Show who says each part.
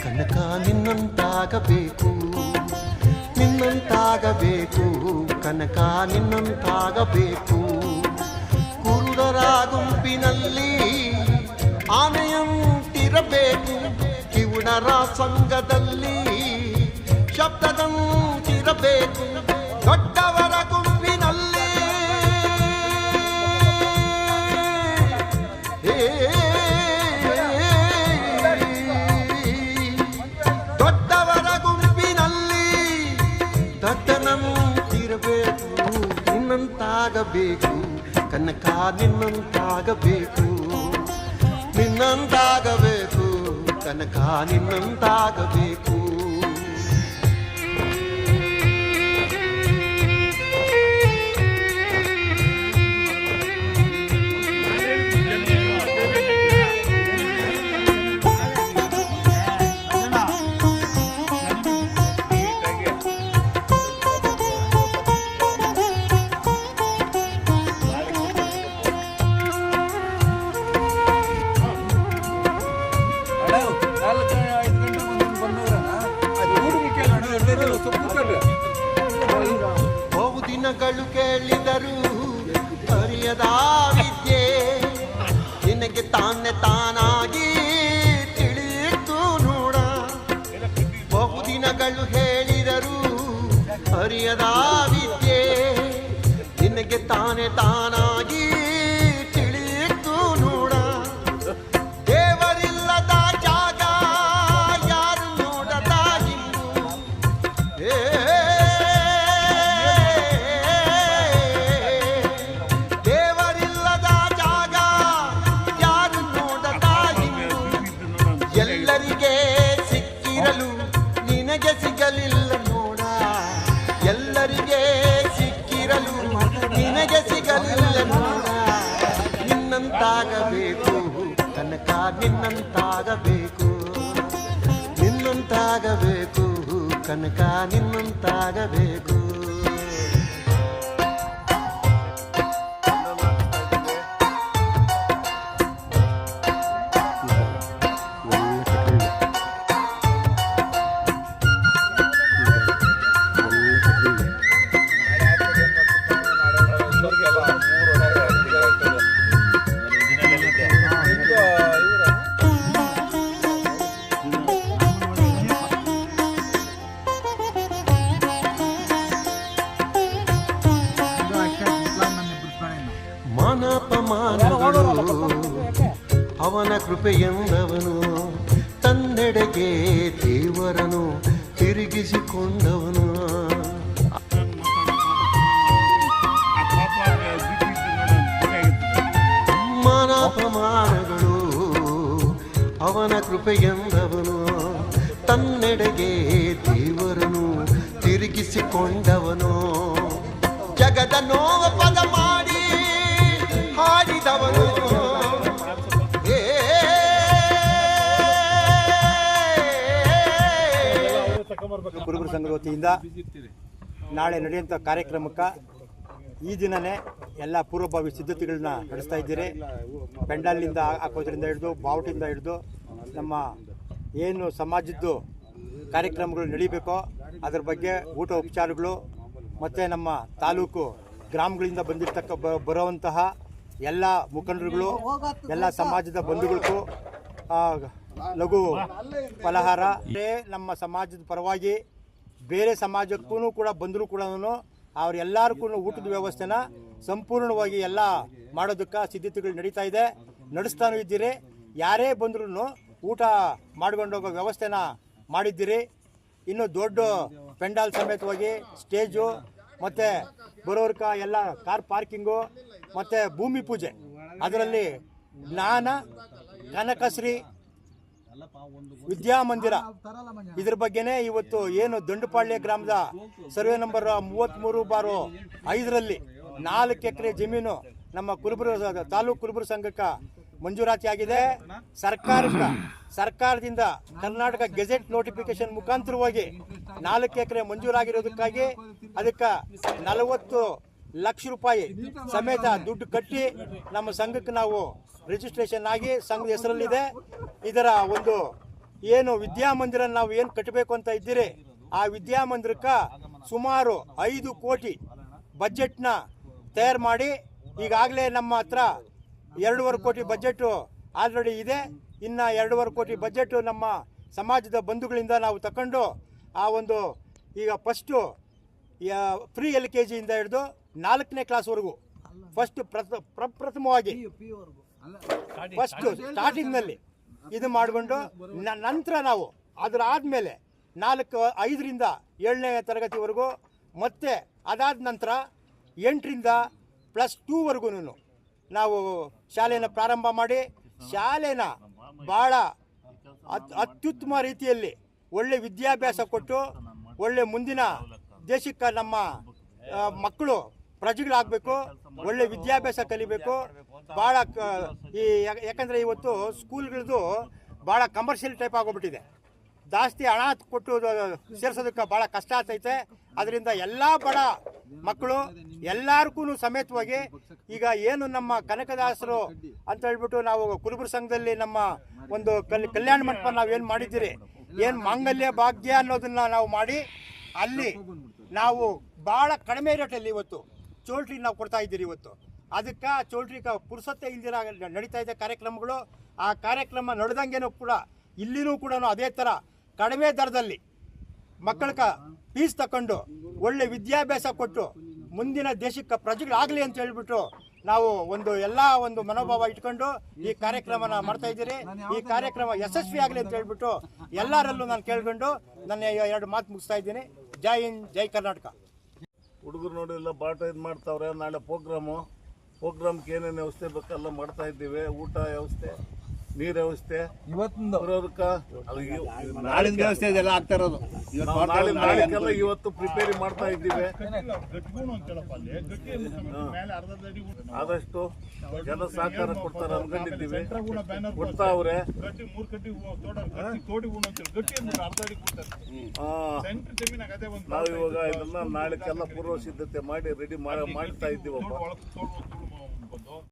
Speaker 1: ಕನಕ ನಿನ್ನಂತಾಗಬೇಕು, ನಿನ್ನಂತಾಗಬೇಕು, ಕನಕ ನಿನ್ನಂತಾಗಬೇಕು. ಕುರುಡರ ಗುಂಪಿನಲ್ಲಿ ಆನೆಯಂತಿರಬೇಕು, ಕಿವುಡರ ಸಂಘದಲ್ಲಿ ಶಬ್ದದಂತಿರಬೇಕು. ದೊಡ್ಡವರ ಗುಂಪಿನಲ್ಲಿ ದೊಡ್ಡವರ ಗುಂಪಿನಲ್ಲಿ ದಡ್ಡನಂತಿರಬೇಕು. ನಿನ್ನಂತಾಗಬೇಕು, ಕನಕ ನಿನ್ನಂತಾಗಬೇಕು, ನಿನ್ನಂತಾಗಬೇಕು, ಕನಕ ನಿನ್ನಂತಾಗಬೇಕು. ಬಹುದಿನಗಳು ಕೇಳಿದರು ಅರಿಯದ ವಿದ್ಯೆ, ನಿನಗೆ ತಾನೇ ತಾನಾಗಿ ತಿಳಿಯಿತು ನೋಡ. ಬಹುದಿನಗಳು ಹೇಳಿದರು ಅರಿಯದ ವಿದ್ಯೆ, ನಿನಗೆ ತಾನೇ ತಾನಾಗಿ ತಿಳಿಯಿತು ನೋಡ. ದೇವರಿಲ್ಲದ ಜಾಗ ಯಾರು ನೋಡದ ಇನ್ನು, ದೇವರಿಲ್ಲದ ಜಾಗ ಯಾರು ನೋಡದ ಇನ್ನು. ಎಲ್ಲರಿಗೆ ಸಿಕ್ಕಿರಲು ನಿನಗೆ ಸಿಗಲಿಲ್ಲ ನೋಡ, ಎಲ್ಲರಿಗೆ ಸಿಕ್ಕಿರಲು ನಿನಗೆ ಸಿಗಲಿಲ್ಲ ನೋಡ. ನಿನ್ನಂತಾಗಬೇಕು, ಕನಕ ನಿನ್ನಂತಾಗಬೇಕು, ನಿನ್ನಂತಾಗಬೇಕು, ಕನಕ ನಿನ್ನಂತಾಗಬೇಕು. ಮಾನಪಮಾನಗಳು ಅವನ ಕೃಪೆಯೆಂದವನು, ತನ್ನೆಡೆಗೆ ದೇವರನು ತಿರುಗಿಸಿಕೊಂಡವನು. ಮಾನಪಮಾನಗಳು ಅವನ ಕೃಪೆಯೆಂದವನು, ತನ್ನೆಡೆಗೆ ದೇವರನು ತಿರುಗಿಸಿಕೊಂಡವನು. ಜಗದ ನೋವ ಪದ ಮಾಡಿ ಹಾಡಿದವನು,
Speaker 2: ಕುರುಬರ ಸಂಘದ ವತಿಯಿಂದ ನಾಳೆ ನಡೆಯುವಂಥ ಕಾರ್ಯಕ್ರಮಕ್ಕೆ ಈ ದಿನವೇ ಎಲ್ಲ ಪೂರ್ವಭಾವಿ ಸಿದ್ಧತೆಗಳನ್ನ ನಡೆಸ್ತಾ ಇದ್ದೀರಿ. ಪೆಂಡಾಲ್ನಿಂದ ಹಾಕೋದ್ರಿಂದ ಹಿಡಿದು ಬಾವುಟಿಂದ ಹಿಡಿದು ನಮ್ಮ ಏನು ಸಮಾಜದ್ದು ಕಾರ್ಯಕ್ರಮಗಳು ನಡೀಬೇಕೋ ಅದ್ರ ಬಗ್ಗೆ ಊಟ ಉಪಚಾರಗಳು ಮತ್ತು ನಮ್ಮ ತಾಲೂಕು ಗ್ರಾಮಗಳಿಂದ ಬರುವಂತಹ ಎಲ್ಲ ಮುಖಂಡರುಗಳು, ಎಲ್ಲ ಸಮಾಜದ ಬಂಧುಗಳಿಗೂ ಲಘು ಫಲಹಾರ. ನಮ್ಮ ಸಮಾಜದ ಪರವಾಗಿ ಬೇರೆ ಸಮಾಜಕ್ಕೂ ಕೂಡ ಬಂದರೂ ಕೂಡ ಅವರೆಲ್ಲರಿಗೂ ಊಟದ ವ್ಯವಸ್ಥೆನ ಸಂಪೂರ್ಣವಾಗಿ ಎಲ್ಲ ಮಾಡೋದಕ್ಕೆ ಸಿದ್ಧತೆಗಳು ನಡೀತಾ ಇದೆ, ನಡೆಸ್ತಾನೂ ಇದ್ದೀರಿ. ಯಾರೇ ಬಂದ್ರೂ ಊಟ ಮಾಡ್ಕೊಂಡೋಗೋ ವ್ಯವಸ್ಥೆನ ಮಾಡಿದ್ದೀರಿ. ಇನ್ನು ದೊಡ್ಡ ಪೆಂಡಾಲ್ ಸಮೇತವಾಗಿ ಸ್ಟೇಜು ಮತ್ತು ಬರೋರ್ಕ ಎಲ್ಲ ಕಾರ್ ಪಾರ್ಕಿಂಗು ಮತ್ತು ಭೂಮಿ ಪೂಜೆ, ಅದರಲ್ಲಿ ಜ್ಞಾನ ಕನಕಶ್ರೀ ವಿದ್ಯಾಮಂದಿರ ಇದ್ರ ಬಗ್ಗೆನೇ ಇವತ್ತು ಏನು ದಂಡುಪಾಳ್ಯ ಗ್ರಾಮದ ಸರ್ವೆ ನಂಬರ್ 33/5ರಲ್ಲಿ 4 ಎಕರೆ ಜಮೀನು ನಮ್ಮ ತಾಲೂಕು ಕುರುಬರ ಸಂಘಕ್ಕೆ ಮಂಜೂರಾತಿ ಆಗಿದೆ. ಸರ್ಕಾರದಿಂದ ಕರ್ನಾಟಕ ಗೆಜೆಟ್ ನೋಟಿಫಿಕೇಶನ್ ಮುಖಾಂತರವಾಗಿ 4 ಎಕರೆ ಮಂಜೂರಾಗಿರೋದಕ್ಕಾಗಿ ಅದಕ್ಕೆ 40 ಲಕ್ಷ ರೂಪಾಯಿ ಸಮೇತ ದುಡ್ಡು ಕಟ್ಟಿ ನಮ್ಮ ಸಂಘಕ್ಕೆ ನಾವು ರಿಜಿಸ್ಟ್ರೇಷನ್ ಆಗಿ ಸಂಘದ ಹೆಸರಲ್ಲಿದೆ. ಇದರ ಒಂದು ಏನು ವಿದ್ಯಾಮಂದಿರ ನಾವು ಏನು ಕಟ್ಟಬೇಕು ಅಂತ ಇದ್ದೀರಿ ಆ ವಿದ್ಯಾಮಂದಿರಕ್ಕೆ ಸುಮಾರು 5 ಕೋಟಿ ಬಜೆಟ್ನ ತಯಾರು ಮಾಡಿ ಈಗಾಗಲೇ ನಮ್ಮ ಹತ್ರ 2.5 ಕೋಟಿ ಬಜೆಟು ಆಲ್ರೆಡಿ ಇದೆ. ಇನ್ನು 2.5 ಕೋಟಿ ಬಜೆಟು ನಮ್ಮ ಸಮಾಜದ ಬಂಧುಗಳಿಂದ ನಾವು ತಗೊಂಡು ಆ ಒಂದು ಈಗ ಫಸ್ಟು ಪ್ರೀ LKG ಇಂದ ಹಿಡಿದು 4ನೇ ಕ್ಲಾಸ್ವರೆಗೂ ಫಸ್ಟ್ ಪ್ರಥಮವಾಗಿ ಫಸ್ಟು ಸ್ಟಾರ್ಟಿಂಗ್ನಲ್ಲಿ ಇದು ಮಾಡಿಕೊಂಡು ನಂತರ ನಾವು ಅದರ ಆದಮೇಲೆ 5ರಿಂದ 7ನೇ ತರಗತಿವರೆಗೂ ಮತ್ತೆ ಅದಾದ ನಂತರ 8ರಿಂದ +2ವರೆಗೂ ನಾವು ಶಾಲೆಯನ್ನು ಪ್ರಾರಂಭ ಮಾಡಿ ಶಾಲೆನ ಭಾಳ ಅತ್ಯುತ್ತಮ ರೀತಿಯಲ್ಲಿ ಒಳ್ಳೆ ವಿದ್ಯಾಭ್ಯಾಸ ಕೊಟ್ಟು ಒಳ್ಳೆ ಮುಂದಿನ ದೇಶಕ್ಕೆ ನಮ್ಮ ಮಕ್ಕಳು ಪ್ರಜೆಗಳಾಗಬೇಕು, ಒಳ್ಳೆ ವಿದ್ಯಾಭ್ಯಾಸ ಕಲಿಬೇಕು. ಭಾಳ ಯಾಕಂದರೆ ಇವತ್ತು ಸ್ಕೂಲ್ಗಳದ್ದು ಭಾಳ ಕಮರ್ಷಿಯಲ್ ಟೈಪ್ ಆಗೋಗ್ಬಿಟ್ಟಿದೆ. ಜಾಸ್ತಿ ಹಣ ಕೊಟ್ಟು ಸೇರಿಸೋದಕ್ಕೆ ಭಾಳ ಕಷ್ಟ ಆಗ್ತೈತೆ. ಅದರಿಂದ ಎಲ್ಲ ಬಡ ಮಕ್ಕಳು ಎಲ್ಲರಿಗೂ ಸಮೇತವಾಗಿ ಈಗ ಏನು ನಮ್ಮ ಕನಕದಾಸರು ಅಂತ ಹೇಳ್ಬಿಟ್ಟು ನಾವು ಕುರುಬರ ಸಂಘದಲ್ಲಿ ನಮ್ಮ ಒಂದು ಕಲ್ಯಾಣ ಮಂಟಪ ನಾವೇನು ಮಾಡಿದ್ದೀರಿ, ಏನು ಮಾಂಗಲ್ಯ ಭಾಗ್ಯ ಅನ್ನೋದನ್ನ ನಾವು ಮಾಡಿ ಅಲ್ಲಿ ನಾವು ಭಾಳ ಕಡಿಮೆ ರೇಟಲ್ಲಿ ಇವತ್ತು ಚೋಲ್ಟ್ರಿ ನಾವು ಕೊಡ್ತಾ ಇದ್ದೀರಿ. ಇವತ್ತು ಅದಕ್ಕೆ ಚೋಲ್ಟ್ರಿ ಪುರುಸತ್ತೆ ಇಲ್ದಿರ ನಡೀತಾ ಇದೆ ಕಾರ್ಯಕ್ರಮಗಳು. ಆ ಕಾರ್ಯಕ್ರಮ ನಡೆದಂಗೆನೂ ಕೂಡ ಇಲ್ಲಿನೂ ಕೂಡ ಅದೇ ಥರ ಕಡಿಮೆ ದರದಲ್ಲಿ ಮಕ್ಕಳ ಫೀಸ್ ತಗೊಂಡು ಒಳ್ಳೆ ವಿದ್ಯಾಭ್ಯಾಸ ಕೊಟ್ಟು ಮುಂದಿನ ದೇಶಕ್ಕೆ ಪ್ರಜೆಗಳಾಗಲಿ ಅಂತ ಹೇಳ್ಬಿಟ್ಟು ನಾವು ಒಂದು ಮನೋಭಾವ ಇಟ್ಕೊಂಡು ಈ ಕಾರ್ಯಕ್ರಮನ ಮಾಡ್ತಾ ಇದ್ದೀರಿ. ಈ ಕಾರ್ಯಕ್ರಮ ಯಶಸ್ವಿ ಆಗಲಿ ಅಂತ ಹೇಳ್ಬಿಟ್ಟು ಎಲ್ಲರಲ್ಲೂ ನಾನು ಕೇಳ್ಕೊಂಡು ನನ್ನ 2 ಮಾತು ಮುಗಿಸ್ತಾ ಇದ್ದೀನಿ. ಜೈ ಹಿಂದ್, ಜೈ ಕರ್ನಾಟಕ.
Speaker 3: ಹುಡುಗರು ನೋಡಿ ಎಲ್ಲ ಬಾಟ ಇದು ಮಾಡ್ತಾವ್ರೆ. ನಾಳೆ ಪ್ರೋಗ್ರಾಮ್ಗೆ ಏನೇನು ವ್ಯವಸ್ಥೆ ಬೇಕೆಲ್ಲ ಮಾಡ್ತಾ ಇದ್ದೀವಿ. ಊಟ ವ್ಯವಸ್ಥೆ, ನೀರು ವ್ಯವಸ್ಥೆ
Speaker 4: ಇವತ್ತು
Speaker 3: ಬರೋದಕ್ಕೆ
Speaker 4: ನಾಳಿನ ವ್ಯವಸ್ಥೆ ಇದೆಲ್ಲ ಆಗ್ತಾ ಇರೋದು.
Speaker 3: ನಾಳೆಗೆಲ್ಲ ಇವತ್ತು ಪ್ರಿಪೇರಿ ಮಾಡ್ತಾ ಇದ್ದೀವಿ. ಆದಷ್ಟು ಜನ ಸಹಕಾರ ಕೊಡ್ತಾರೆ ಅನ್ಕೊಂಡಿದ್ದೀವಿ, ಕೊಡ್ತಾವ್ರೆ. ನಾವು ಇವಾಗ ಇದನ್ನ ನಾಳೆಗೆಲ್ಲ ಪೂರ್ವ ಸಿದ್ಧತೆ ಮಾಡಿ ರೆಡಿ ಮಾಡ್ತಾ ಇದ್ದೀವಪ್ಪ.